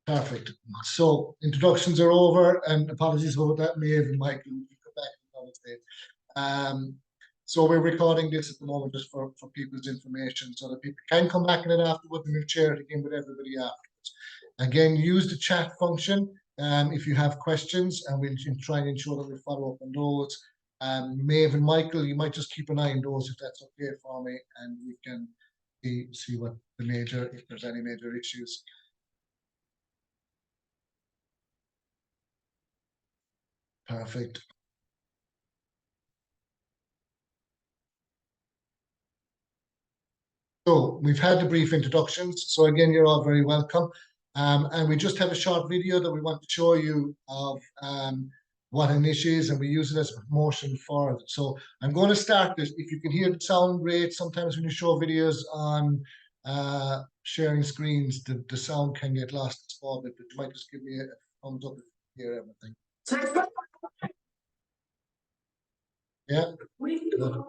Perfect. So introductions are over, and apologies about that, Maeve and Michael. You come back another day. Um, so we're recording this at the moment just for people's information, so that people can come back in it afterwards and we'll share it again with everybody afterwards. Again, use the chat function if you have questions, and we'll try and ensure that we follow up on those. Maeve and Michael, you might just keep an eye on those if that's okay for me, and we can see what if there's any major issues. Perfect. So we've had the brief introductions. So again, you're all very welcome. And we just have a short video that we want to show you of what an niche is, and we use it as a promotion for it. So I'm going to start this. If you can hear the sound great, sometimes when you show videos on sharing screens, the sound can get lost a small bit, but you might just give me a thumbs up if you hear everything. Yeah. Good.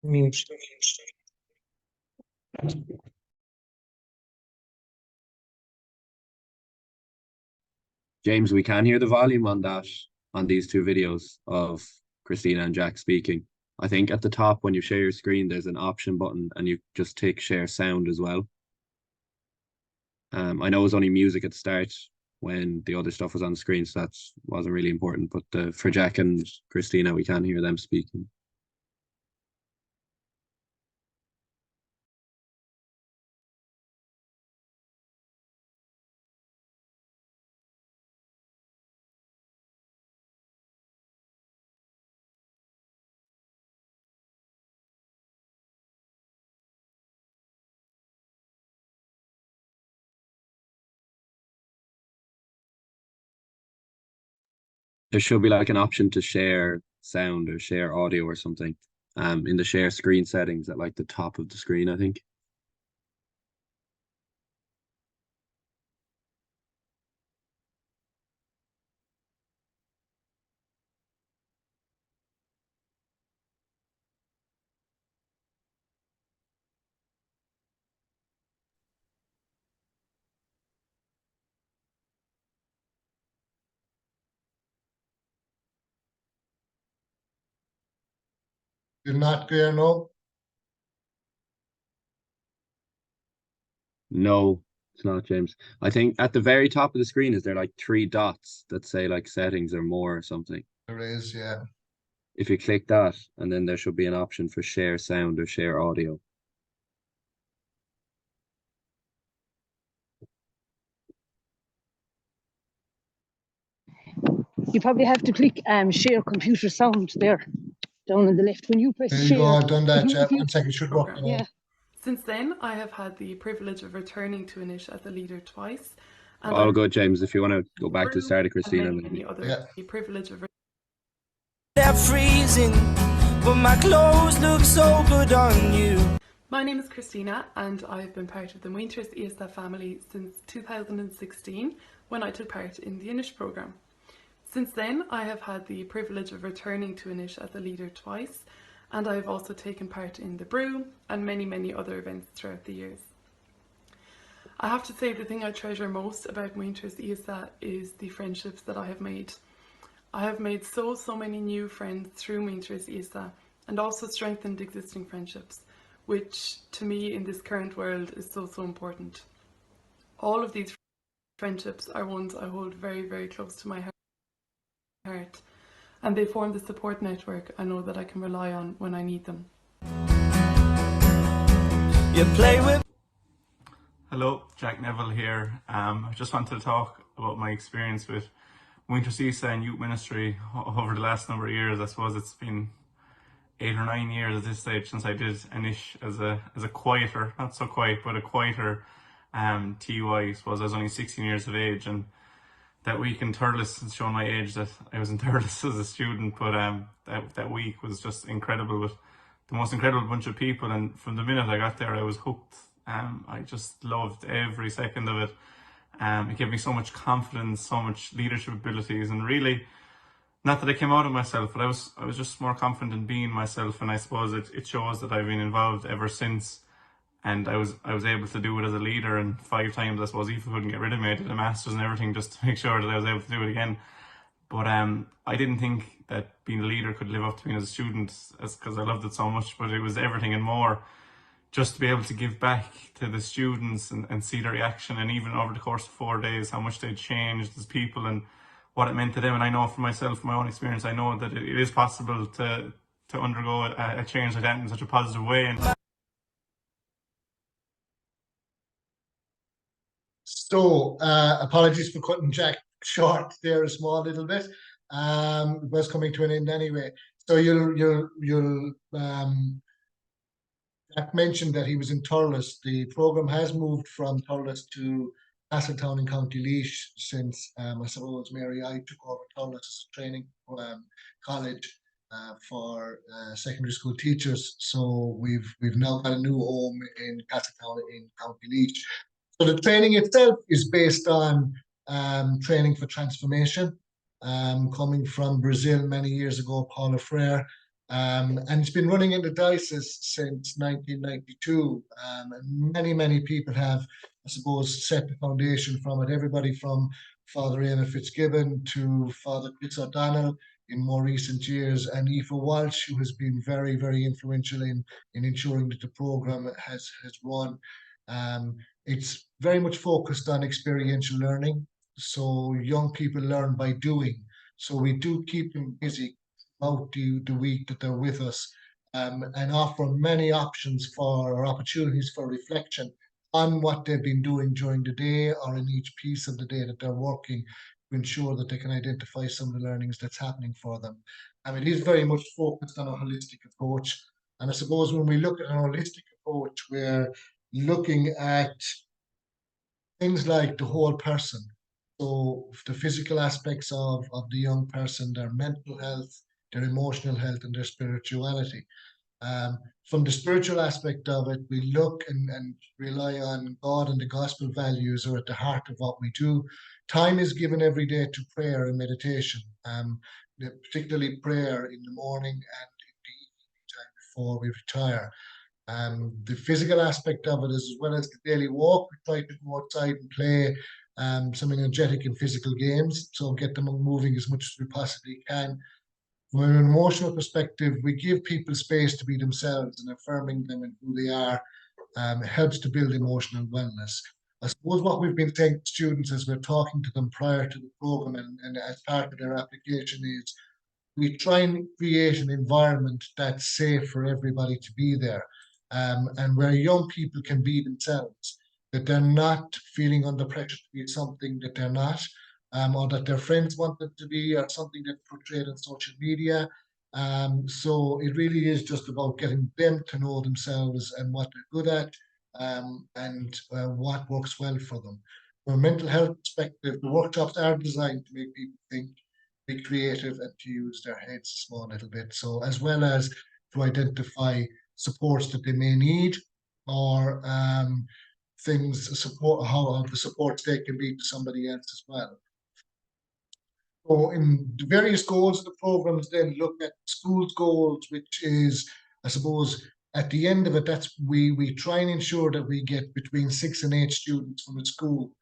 Mute. James, we can hear the volume on these two videos of Christina and Jack speaking. I think at the top when you share your screen, there's an option button and you just take share sound as well. I know it was only music at the start when the other stuff was on the screen, so that wasn't really important. But for Jack and Christina, we can hear them speaking. There should be like an option to share sound or share audio or something. In the share screen settings at like the top of the screen, I think. You're not there, no? No, it's not, James. I think at the very top of the screen is there like three dots that say like settings or more or something. There is, yeah. If you click that, and then there should be an option for share sound or share audio. You probably have to click share computer sound there, down on the left. When you press There you share, go, I've done that, if yeah. you- 1 second, should work. Program. yeah. Since then, I have had the privilege of returning to Anish as a leader twice. And All I've good, James. If you want to go back to the start of and Christina, many, maybe. many others. Yeah. The privilege of They're freezing, but my clothes look so good on you. My name is Christina, and I've been part of the Winters ESF family since 2016, when I took part in the Anish programme. Since then, I have had the privilege of returning to Anish as a leader twice, and I have also taken part in the Brew and many, many other events throughout the years. I have to say the thing I treasure most about Winters ESF is the friendships that I have made. I have made so many new friends through Winters ESF, and also strengthened existing friendships, which to me in this current world is so important. All of these friendships are ones I hold very, very close to my heart, and they form the support network I know that I can rely on when I need them. You play with. Hello, Jack Neville here. I just wanted to talk about my experience with Winter Seasa and Youth Ministry over the last number of years. I suppose it's been 8 or 9 years at this stage since I did Anish as a quieter, not so quiet, but a quieter TY. I suppose I was only 16 years of age, and that week in Thurles, it's showing my age that I was in Thurles as a student, but that week was just incredible with the most incredible bunch of people, and from the minute I got there I was hooked. I just loved every second of it. It gave me so much confidence, so much leadership abilities, and really, not that I came out of myself, but I was just more confident in being myself, and I suppose it shows that I've been involved ever since. And I was able to do it as a leader, and 5 times I suppose Aoife couldn't get rid of me. I did a masters and everything just to make sure that I was able to do it again. But I didn't think that being a leader could live up to being as a student, because I loved it so much, but it was everything and more. Just to be able to give back to the students and see their reaction, and even over the course of 4 days, how much they'd changed as people and what it meant to them. And I know for myself, from my own experience, I know that it is possible to undergo a change like that in such a positive way. And So, apologies for cutting Jack short there a small little bit. It was coming to an end anyway. So you'll Jack mentioned that he was in Thurles. The program has moved from Thurles to Castletown in County Laois since I suppose Mary I took over Thurles as a training college for secondary school teachers. So we've now got a new home in Castletown in County Laois. So the training itself is based on training for transformation, coming from Brazil many years ago, Paula Freire. And it's been running in the diocese since 1992. And many people have, I suppose, set the foundation from it. Everybody from Father Éamon Fitzgibbon to Father Chris O'Donnell in more recent years, and Aoife Walsh, who has been very influential in ensuring that the program has run. It's very much focused on experiential learning. So young people learn by doing. So we do keep them busy out the week that they're with us, and offer many options for or opportunities for reflection on what they've been doing during the day or in each piece of the day that they're working, to ensure that they can identify some of the learnings that's happening for them. It is very much focused on a holistic approach. And I suppose when we look at an holistic approach, we're looking at things like the whole person. So the physical aspects of the young person, their mental health, their emotional health, and their spirituality. From the spiritual aspect of it, we look and rely on God, and the gospel values are at the heart of what we do. Time is given every day to prayer and meditation, particularly prayer in the morning and in the evening time before we retire. The physical aspect of it, as well as the daily walk, we try to go outside and play some energetic and physical games, so get them moving as much as we possibly can. From an emotional perspective, we give people space to be themselves, and affirming them and who they are helps to build emotional wellness. I suppose what we've been saying to students as we're talking to them prior to the program and as part of their application is we try and create an environment that's safe for everybody to be there, and where young people can be themselves, that they're not feeling under pressure to be something that they're not, or that their friends want them to be, or something that's portrayed on social media. So it really is just about getting them to know themselves and what they're good at, and what works well for them. From a mental health perspective, the workshops are designed to make people think, be creative, and to use their heads a small little bit. So as well as to identify supports that they may need, or things support how the supports they can be to somebody else as well. So in the various goals of the programs, then look at schools goals, which is, I suppose, at the end of it, that's we try and ensure that we get between 6 and 8 students from a school,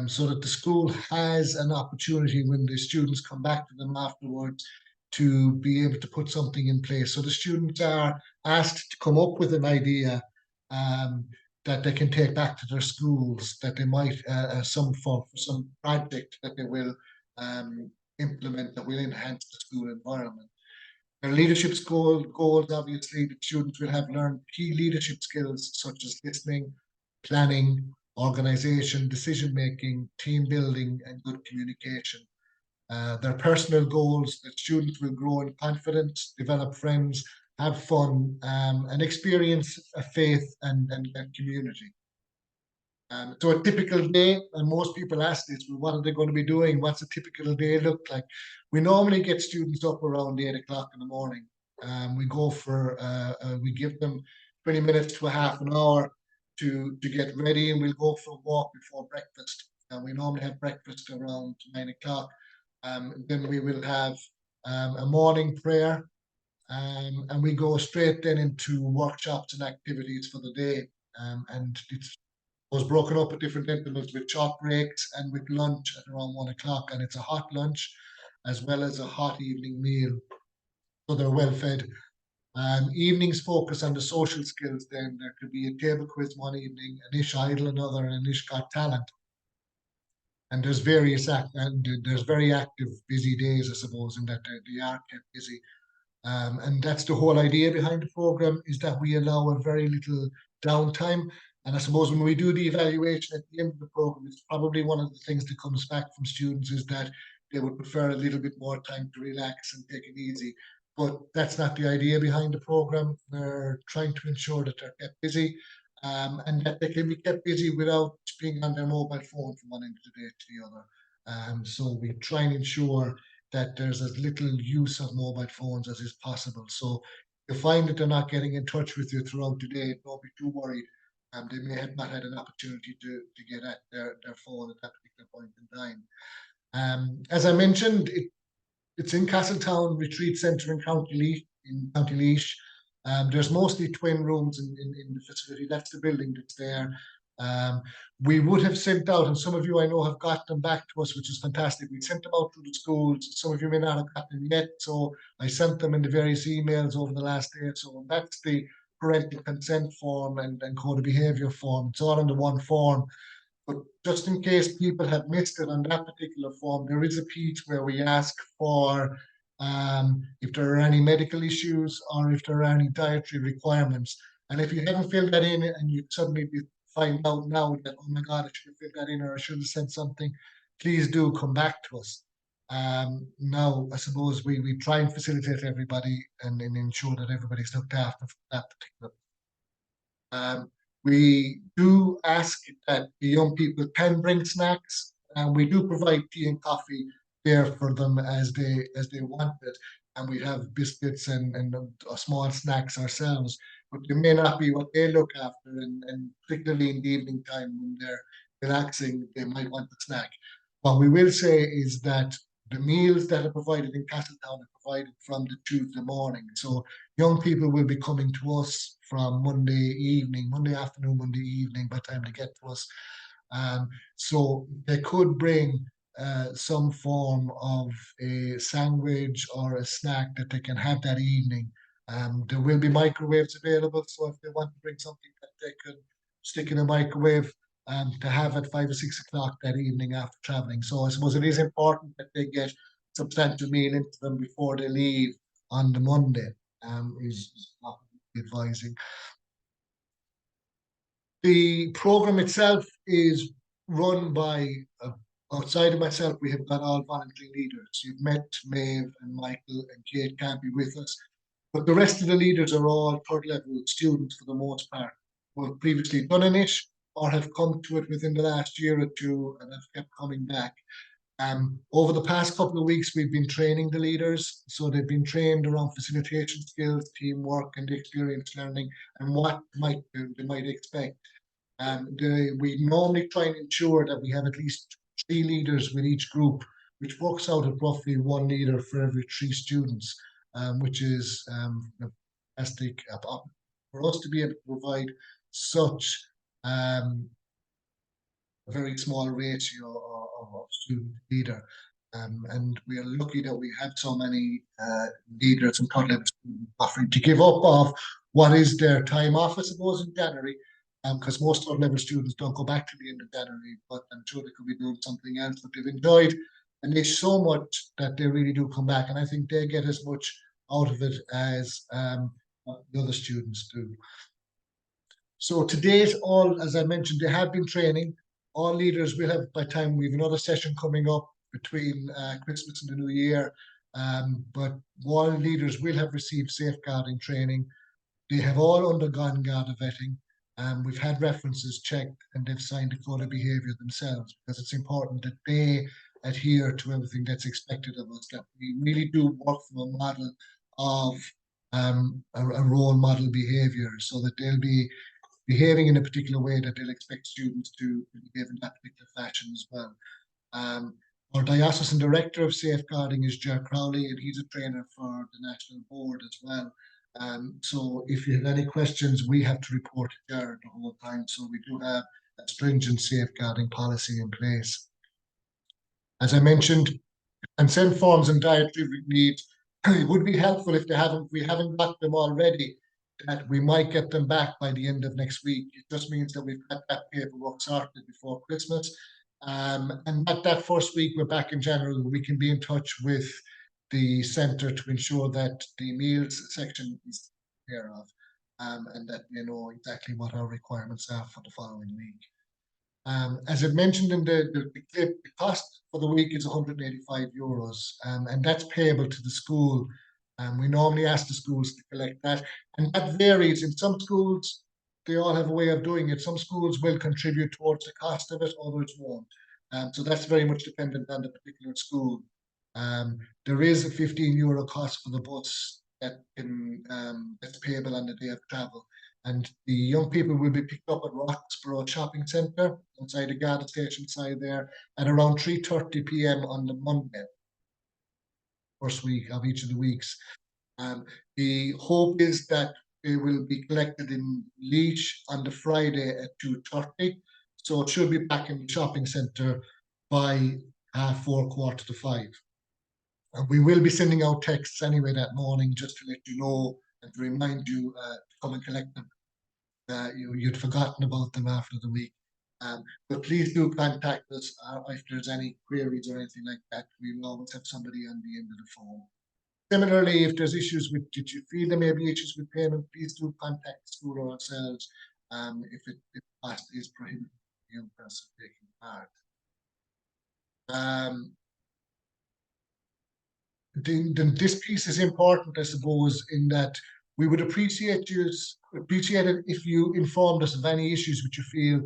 so that the school has an opportunity when the students come back to them afterwards to be able to put something in place. So the students are asked to come up with an idea that they can take back to their schools, that they might some for some project that they will implement that will enhance the school environment. Their leadership goals, obviously, the students will have learned key leadership skills such as listening, planning, organization, decision making, team building, and good communication. Their personal goals, that students will grow in confidence, develop friends, have fun, and experience a faith and community. So a typical day, and most people ask this, well, what are they going to be doing? What's a typical day look like? We normally get students up around 8 o'clock in the morning. We go for, we give them 20 minutes to a half an hour to get ready, and we'll go for a walk before breakfast. We normally have breakfast around 9 o'clock. Then we will have a morning prayer, and we go straight then into workshops and activities for the day. And it's was broken up at different intervals with chalk breaks and with lunch at around 1 o'clock. And it's a hot lunch as well as a hot evening meal. So they're well fed. Evenings focus on the social skills then. There could be a table quiz one evening, an Ish Idol another, and an Ish Got Talent. And there's there's very active, busy days, I suppose, in that they are kept busy. And that's the whole idea behind the program, is that we allow a very little downtime. And I suppose when we do the evaluation at the end of the program, it's probably one of the things that comes back from students is that they would prefer a little bit more time to relax and take it easy. But that's not the idea behind the program. We're trying to ensure that they're kept busy, and that they can be kept busy without being on their mobile phone from one end of the day to the other. So we try and ensure that there's as little use of mobile phones as is possible. So if you find that they're not getting in touch with you throughout the day, don't be too worried. They may have not had an opportunity to get at their phone at that particular point in time. As I mentioned, it's in Castletown Retreat Centre in County Laois. There's mostly twin rooms in the facility. That's the building that's there. We would have sent out, and some of you I know have got them back to us, which is fantastic. We sent them out to the schools. Some of you may not have got them yet, so I sent them in the various emails over the last day or so. And that's the parental consent form and code of behaviour form. It's all in the one form. But just in case people have missed it on that particular form, there is a piece where we ask for if there are any medical issues or if there are any dietary requirements. And if you haven't filled that in and you suddenly find out now that, oh my God, I should have filled that in or I should have sent something, please do come back to us. Now, I suppose we try and facilitate everybody and ensure that everybody's looked after for that particular. We do ask that the young people can bring snacks. and we do provide tea and coffee there for them as they want it. And we have biscuits and small snacks ourselves, but they may not be what they look after, and particularly in the evening time when they're relaxing, they might want a snack. What we will say is that the meals that are provided in Castletown are provided from the Tuesday morning. So young people will be coming to us from Monday afternoon, Monday evening by the time they get to us. So they could bring some form of a sandwich or a snack that they can have that evening. There will be microwaves available, so if they want to bring something that they can stick in a microwave to have at 5 or 6 o'clock that evening after traveling. So I suppose it is important that they get substantial meal into them before they leave on the Monday, is what we're advising. The program itself is run by, outside of myself, we have got all voluntary leaders. You've met Maeve and Michael and Kate can't be with us, but the rest of the leaders are all third level students for the most part, who have previously done it or have come to it within the last year or two and have kept coming back. Over the past couple of weeks, we've been training the leaders. So they've been trained around facilitation skills, teamwork, and experience learning, and what they might expect. We normally try and ensure that we have at least 3 leaders with each group, which works out at roughly 1 leader for every 3 students, which is fantastic for us to be able to provide such a very small ratio of student leader. And we are lucky that we have so many leaders and third level students offering to give up of what is their time off, I suppose, in January, because most third level students don't go back to the end of January, but I'm sure they could be doing something else that they've enjoyed. And there's so much that they really do come back. And I think they get as much out of it as the other students do. So to date, all, as I mentioned, they have been training. All leaders will have, by the time we have another session coming up between Christmas and the New Year, but all leaders will have received safeguarding training. They have all undergone Garda vetting. We've had references checked and they've signed a code of behaviour themselves, because it's important that they adhere to everything that's expected of us, that we really do work from a model of a role model behaviour, so that they'll be behaving in a particular way that they'll expect students to behave in that particular fashion as well. Our diocesan director of safeguarding is Ger Crowley, and he's a trainer for the national board as well. So if you have any questions, we have to report to Ger the whole time. So we do have a stringent safeguarding policy in place. As I mentioned, consent forms and dietary needs, it would be helpful if we haven't got them already, that we might get them back by the end of next week. It just means that we've got that paperwork sorted before Christmas. And that first week we're back in January, we can be in touch with the centre to ensure that the meals section is taken care of, and that they know exactly what our requirements are for the following week. As I mentioned in the clip, the cost for the week is €185, and that's payable to the school. We normally ask the schools to collect that, and that varies. In some schools, they all have a way of doing it. Some schools will contribute towards the cost of it, others won't. So that's very much dependent on the particular school. There is a €15 cost for the bus that's payable on the day of travel. And the young people will be picked up at Roxborough Shopping Centre outside the Garda station side there at around 3:30 p.m. on the Monday, first week of each of the weeks. The hope is that they will be collected in Laois on the Friday at 2:30. So it should be back in the shopping centre by 4:15, 4:45. And we will be sending out texts anyway that morning just to let you know and to remind you to come and collect them. You'd forgotten about them after the week. But please do contact us if there's any queries or anything like that. We will always have somebody on the end of the phone. Similarly, if there's issues with, did you feel there may be issues with payment, please do contact the school or ourselves if cost is prohibited for the young person taking part. This piece is important, I suppose, in that we would appreciate it if you informed us of any issues which you feel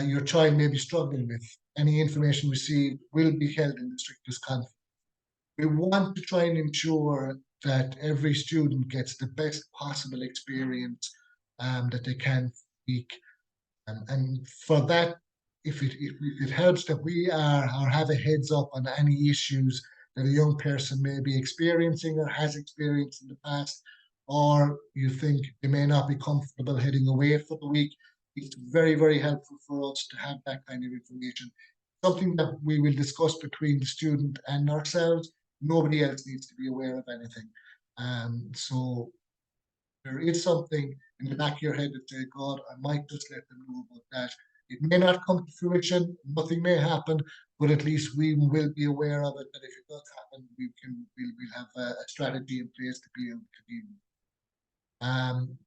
your child may be struggling with. Any information received will be held in the strictest confidence. We want to try and ensure that every student gets the best possible experience that they can week. And for that, if it helps that we are or have a heads up on any issues that a young person may be experiencing or has experienced in the past, or you think they may not be comfortable heading away for the week, it's very, very helpful for us to have that kind of information. Something that we will discuss between the student and ourselves. Nobody else needs to be aware of anything. So there is something in the back of your head that say, God, I might just let them know about that. It may not come to fruition, nothing may happen, but at least we will be aware of it. That if it does happen, we'll have a strategy in place to be able to deal with it.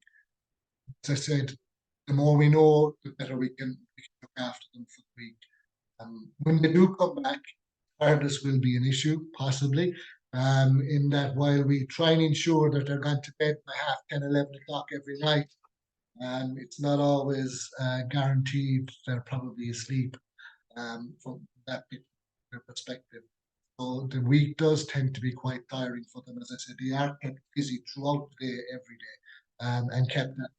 As I said, the more we know, the better we can look after them for the week. When they do come back, tiredness will be an issue, possibly, in that while we try and ensure that they're going to bed by 10, 11 o'clock every night, it's not always guaranteed they're probably asleep from that perspective. So the week does tend to be quite tiring for them. As I said, they are kept busy throughout the day, every day, and kept that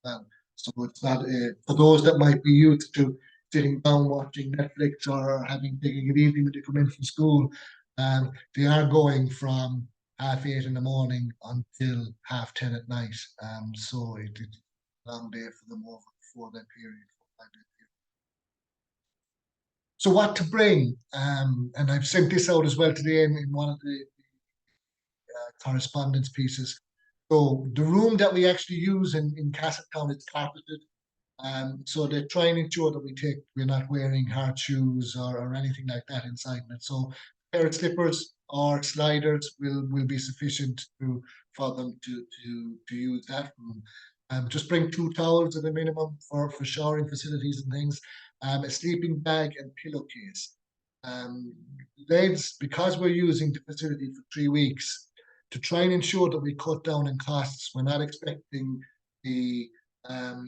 well. So it's not for those that might be used to sitting down watching Netflix or taking it easy when they come in from school. They are going from 8:30 in the morning until 10:30 at night. So it's a long day for them over for that period. So what to bring? And I've sent this out as well today in one of the correspondence pieces. So the room that we actually use in Castletown is carpeted. So they try and ensure that we're not wearing hard shoes or anything like that inside it. So a pair of slippers or sliders will be sufficient for them to use that room. Just bring 2 towels at a minimum for showering facilities and things. A sleeping bag and pillowcase. Because we're using the facility for 3 weeks, to try and ensure that we cut down on costs, we're not expecting the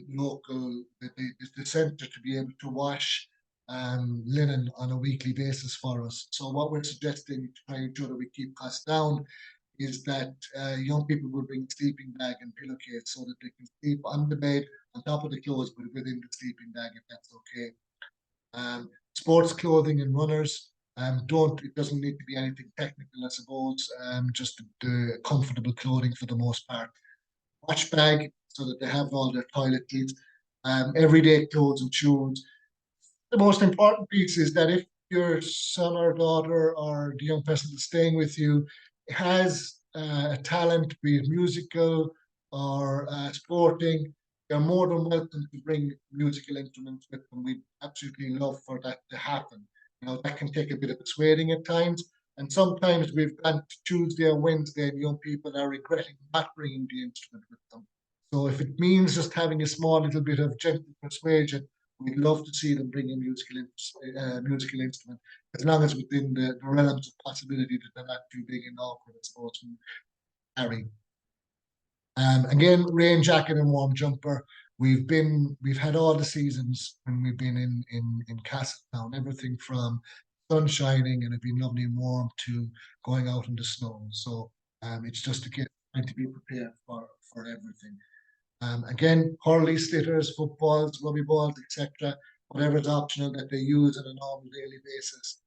local the centre to be able to wash linen on a weekly basis for us. So what we're suggesting to try and ensure that we keep costs down is that young people will bring a sleeping bag and pillowcase so that they can sleep on the bed on top of the clothes, but within the sleeping bag if that's okay. Sports clothing and runners. It doesn't need to be anything technical, I suppose. Just the comfortable clothing for the most part. Wash bag so that they have all their toiletries. Everyday clothes and shoes. The most important piece is that if your son or daughter or the young person that's staying with you has a talent, be it musical or sporting, you're more than welcome to bring musical instruments with them. We'd absolutely love for that to happen. That can take a bit of persuading at times. And sometimes we've gone to Tuesday or Wednesday and young people are regretting not bringing the instrument with them. So if it means just having a small little bit of gentle persuasion, we'd love to see them bring a musical instrument, as long as within the realms of possibility that they're not too big and awkward, I suppose, to carry. Again, rain jacket and warm jumper. We've had all the seasons when we've been in Castletown, everything from sun shining and it being lovely and warm to going out in the snow. So it's just to trying to be prepared for everything. Again, hurley, slitters, footballs, rugby balls, etc. Whatever is optional that they use on a normal daily basis,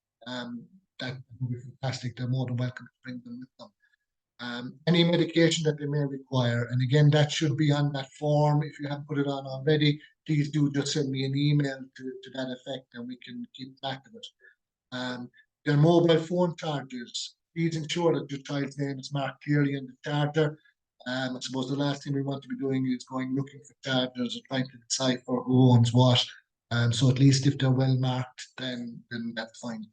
that would be fantastic. They're more than welcome to bring them with them. Any medication that they may require, and again, that should be on that form. If you haven't put it on already, please do just send me an email to that effect, and we can keep track of it. Their mobile phone chargers. Please ensure that your child's name is marked clearly in the charger. I suppose the last thing we want to be doing is going looking for chargers or trying to decipher who owns what. So at least if they're well marked, then that's fine.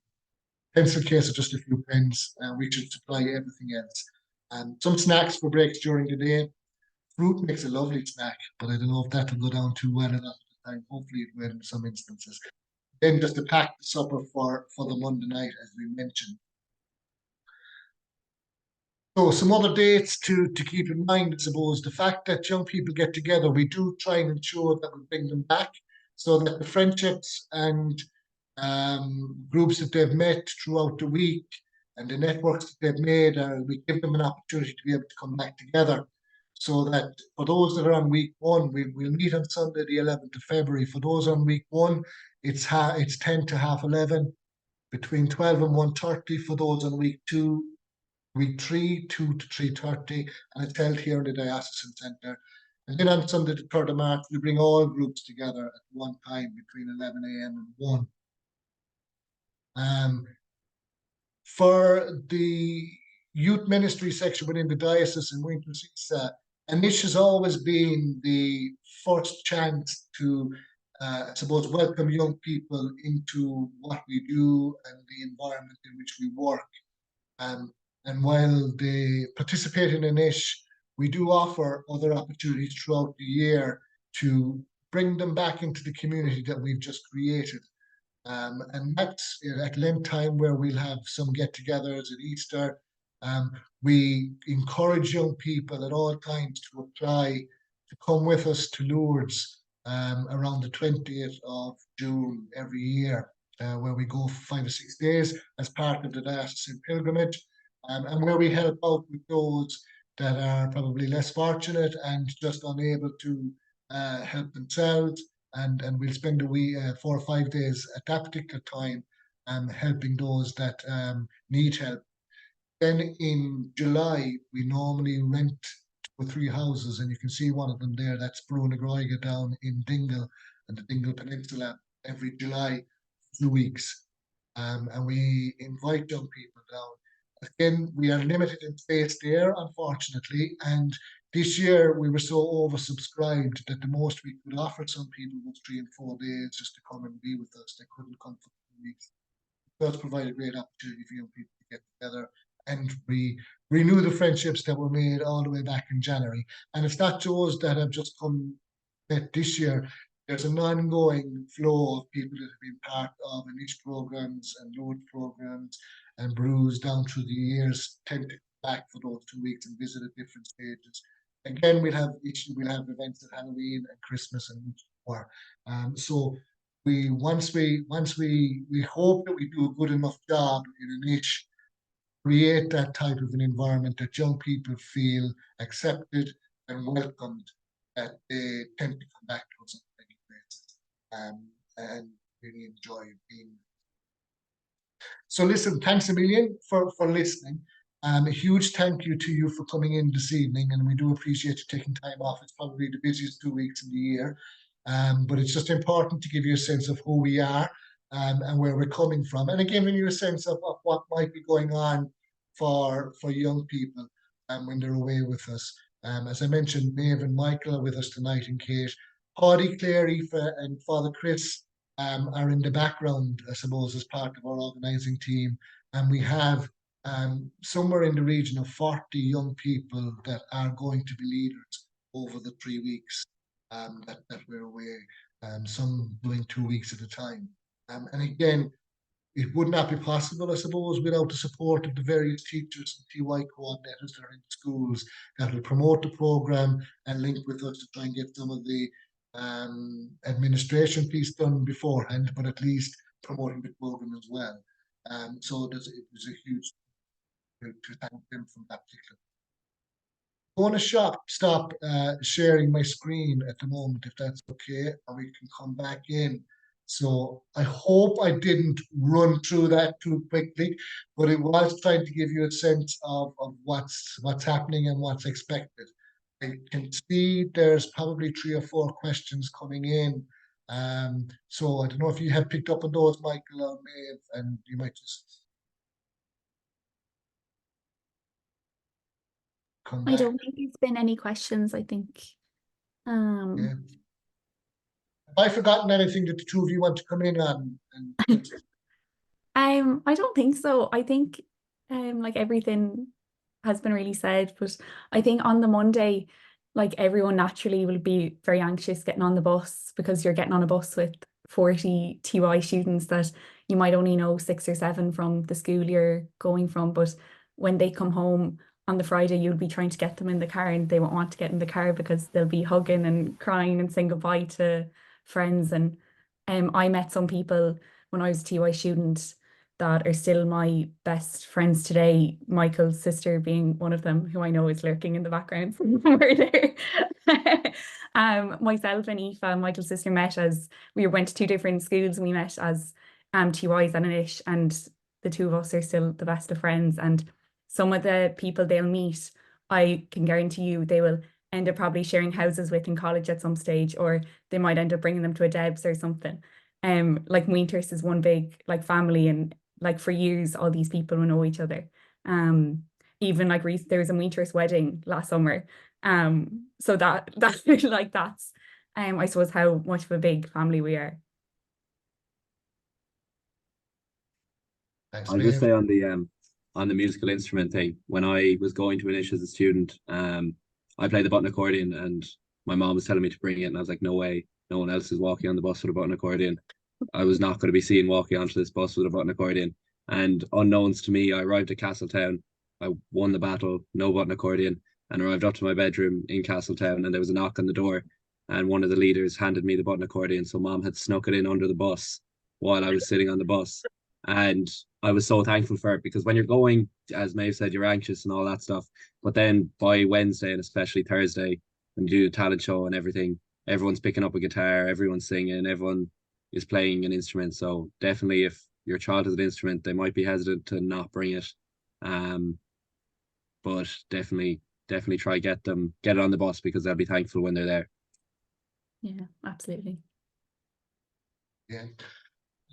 Pencil case or just a few pens. We should supply everything else. Some snacks for breaks during the day. Fruit makes a lovely snack, but I don't know if that'll go down too well enough at the time. Hopefully it will in some instances. Then just to pack the supper for the Monday night, as we mentioned. So some other dates to keep in mind, I suppose, the fact that young people get together, we do try and ensure that we bring them back. so that the friendships and groups that they've met throughout the week and the networks that they've made, we give them an opportunity to be able to come back together. So that for those that are on week one, we'll meet on Sunday the 11th of February. For those on week one, it's 10 to half 11, between 12 and 1:30. For those on week two, week 3, 2 to 3:30, and it's held here in the Diocesan Centre. And then on Sunday the 3rd of March, we bring all groups together at one time between 11 a.m. and 1. For the youth ministry section within the diocese in Winter Seasa, Anois has always been the first chance to, I suppose, welcome young people into what we do and the environment in which we work. And while they participate in Anois, we do offer other opportunities throughout the year to bring them back into the community that we've just created. And that's at Lent time, where we'll have some get-togethers at Easter. We encourage young people at all times to apply to come with us to Lourdes around the 20th of June every year, where we go for 5 or 6 days as part of the diocesan pilgrimage, and where we help out with those that are probably less fortunate and just unable to help themselves. And we'll spend a week, 4 or 5 days at that particular time, helping those that need help. Then in July, we normally rent 2 or 3 houses, and you can see one of them there. That's Bruna Groiga down in Dingle and the Dingle Peninsula every July, 2 weeks. And we invite young people down. Again, we are limited in space there, unfortunately, and this year we were so oversubscribed that the most we could offer some people was 3 and 4 days just to come and be with us. They couldn't come for 2 weeks. It does provide a great opportunity for young people to get together and renew the friendships that were made all the way back in January. And it's not those that have just come met this year. There's an ongoing flow of people that have been part of Anois programs and Lourdes programs and brews down through the years, tend to come back for those 2 weeks and visit at different stages. Again, we'll have events at Halloween and Christmas and more. So once we hope that we do a good enough job in Anois, create that type of an environment that young people feel accepted and welcomed, that they tend to come back to us on a regular basis and really enjoy being. So listen, thanks a million for listening. A huge thank you to you for coming in this evening, and we do appreciate you taking time off. It's probably the busiest 2 weeks in the year, but it's just important to give you a sense of who we are and where we're coming from, and giving you a sense of what might be going on for young people when they're away with us. As I mentioned, Maeve and Michael are with us tonight, and Kate. Paddy, Claire, Aoife, and Father Chris are in the background, I suppose, as part of our organising team, and we have somewhere in the region of 40 young people that are going to be leaders over the 3 weeks that we're away, some doing 2 weeks at a time. And again, it would not be possible, I suppose, without the support of the various teachers and TY coordinators that are in schools that will promote the programme and link with us to try and get some of the administration piece done beforehand, but at least promoting the programme as well. So it was a huge to thank them from that particular. I want to stop sharing my screen at the moment, if that's okay, and we can come back in. So I hope I didn't run through that too quickly, but it was trying to give you a sense of what's happening and what's expected. I can see there's probably 3 or 4 questions coming in. So I don't know if you have picked up on those, Michael or Maeve, and you might just come back. I don't think there's been any questions, I think. Yeah. Have I forgotten anything that the 2 of you want to come in on? I don't think so. I think like everything has been really said, but I think on the Monday, like everyone naturally will be very anxious getting on the bus, because you're getting on a bus with 40 TY students that you might only know 6 or 7 from the school you're going from. But when they come home on the Friday, you'll be trying to get them in the car, and they won't want to get in the car because they'll be hugging and crying and saying goodbye to friends. And I met some people when I was a TY student that are still my best friends today, Michael's sister being one of them, who I know is lurking in the background somewhere there. Myself and Aoife, Michael's sister, met as we went to two different schools, and we met as TYs and Anish, and the two of us are still the best of friends. And some of the people they'll meet, I can guarantee you they will end up probably sharing houses with in college at some stage, or they might end up bringing them to a Debs or something. Like Winters is one big like family, and like for years all these people will know each other. Even like there was a Winters wedding last summer. So that like that's I suppose how much of a big family we are. Thanks, I'll just Maeve. say on the musical instrument thing, when I was going to Inish as a student, I played the button accordion, and my mom was telling me to bring it, and I was like, no way, no one else is walking on the bus with a button accordion. I was not going to be seen walking onto this bus with a button accordion. And unknowns to me, I arrived at Castletown. I won the battle, no button accordion, and arrived up to my bedroom in Castletown, and there was a knock on the door, and one of the leaders handed me the button accordion. So mom had snuck it in under the bus while I was sitting on the bus. And I was so thankful for it, because when you're going, as Maeve said, you're anxious and all that stuff. But then by Wednesday, and especially Thursday, when you do the talent show and everything, everyone's picking up a guitar, everyone's singing, everyone is playing an instrument. So definitely, if your child has an instrument, they might be hesitant to not bring it. But definitely try get it on the bus, because they'll be thankful when they're there. Yeah, absolutely. Yeah.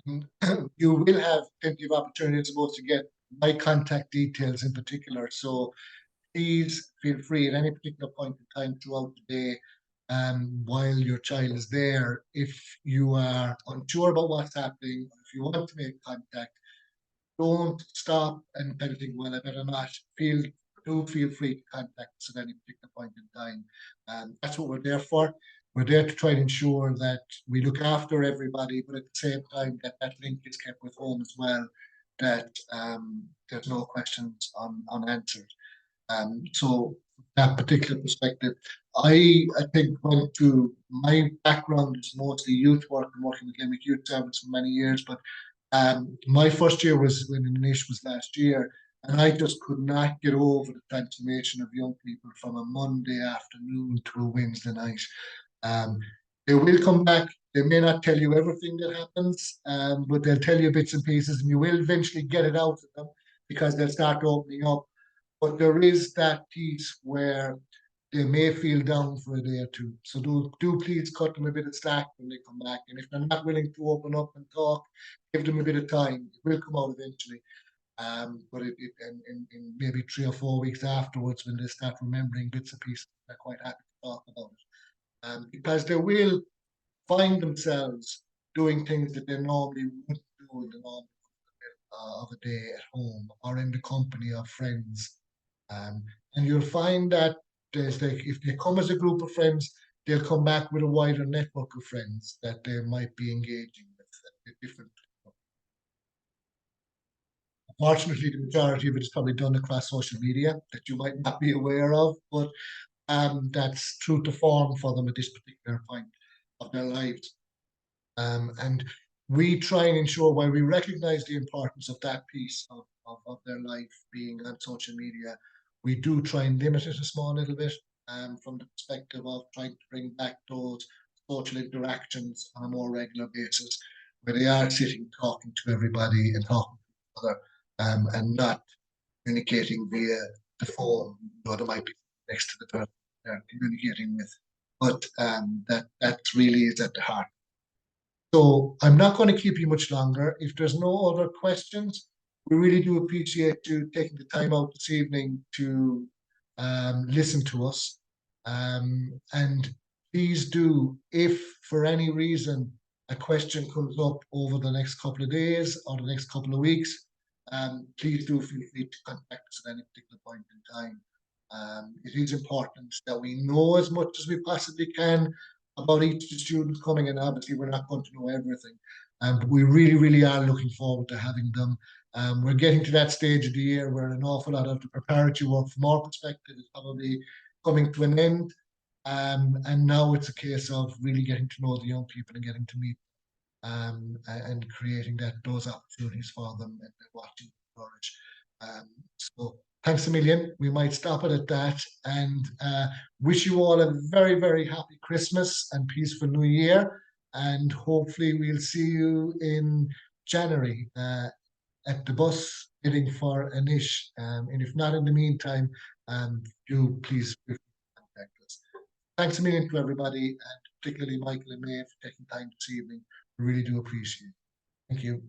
And you will have plenty of opportunities both to get my contact details in particular. So please feel free at any particular point in time throughout the day, while your child is there, if you are unsure about what's happening, or if you want to make contact, don't stop and kind of think, well, I better not. Do feel free to contact us at any particular point in time. That's what we're there for. We're there to try and ensure that we look after everybody, but at the same time that link is kept with home as well, that there's no questions unanswered. So that particular perspective, I think my background is mostly youth work and working with Limerick Youth Service for many years, but my first year was when Anois was last year, and I just could not get over the transformation of young people from a Monday afternoon to a Wednesday night. They will come back. They may not tell you everything that happens, but they'll tell you bits and pieces, and you will eventually get it out of them because they'll start opening up. But there is that piece where they may feel down for a day or two. So do please cut them a bit of slack when they come back. And if they're not willing to open up and talk, give them a bit of time. It will come out eventually. But in maybe 3 or 4 weeks afterwards, when they start remembering bits and pieces, they're quite happy to talk about it. Because they will find themselves doing things that they normally wouldn't do in the normal of a day at home or in the company of friends. And you'll find that if they come as a group of friends, they'll come back with a wider network of friends that they might be engaging with at different. Unfortunately, the majority of it is probably done across social media that you might not be aware of, but that's true to form for them at this particular point of their lives. And we try and ensure, while we recognize the importance of that piece of their life being on social media, we do try and limit it a small little bit from the perspective of trying to bring back those social interactions on a more regular basis, where they are sitting talking to everybody and talking to each other, and not communicating via the phone. There might be next to the person they're communicating with, but that really is at the heart. So I'm not going to keep you much longer. If there's no other questions, we really do appreciate you taking the time out this evening to listen to us. And please do, if for any reason a question comes up over the next couple of days or the next couple of weeks, please do feel free to contact us at any particular point in time. It is important that we know as much as we possibly can about each of the students coming, and obviously we're not going to know everything. But we really are looking forward to having them. We're getting to that stage of the year where an awful lot of the preparatory work from our perspective is probably coming to an end. And now it's a case of really getting to know the young people and getting to meet and creating those opportunities for them and watching flourish. So thanks a million. We might stop it at that, and wish you all a very, very happy Christmas and peaceful New Year. And hopefully we'll see you in January at the bus heading for Anois. And if not in the meantime, do please contact us. Thanks a million to everybody, and particularly Michael and May for taking time this evening. We really do appreciate it. Thank you.